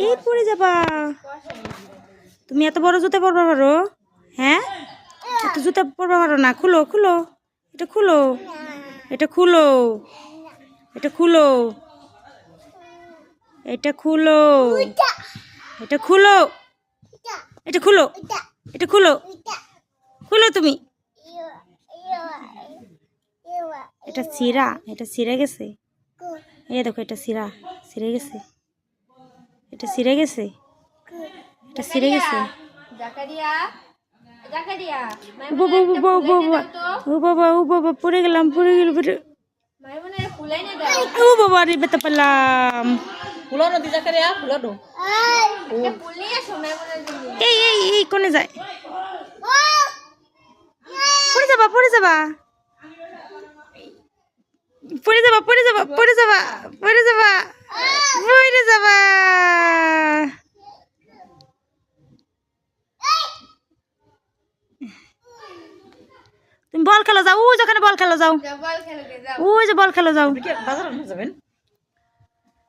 এই পড়ে যাবা। তুমি এত বড় জুতা পরবা পারো? হ্যাঁ, এত জুতা পরবা পারো না? খুলো খুলো, এটা খুলো, এটা খুলো, এটা খুলো, এটা খুলো, এটা খুলো, এটা খুলো, এটা খুলো, খুলো তুমি। এটা ছিঁড়া, এটা ছিঁড়ে গেছে। এই দেখো, এটা ছিঁড়ে গেছে, এটা ছিঁড়ে গেছে, এটা ছিঁড়ে গেছে। ও বাবা, ও বাবা, পড়ে গেলাম, পড়ে গেল, ও বাবা রে, বেতা পেলাম। এই এই এই কোনে যায়? পড়ে যাবা, পড়ে যাবা, পড়ে যাবা, পড়ে যাবা, পড়ে যাবা, পড়ে যাবা, পড়ে যাবা। তুমি বল খেলো যাও, ওই যেখানে বল খেলো যাও, ওই যে বল খেলো যাও।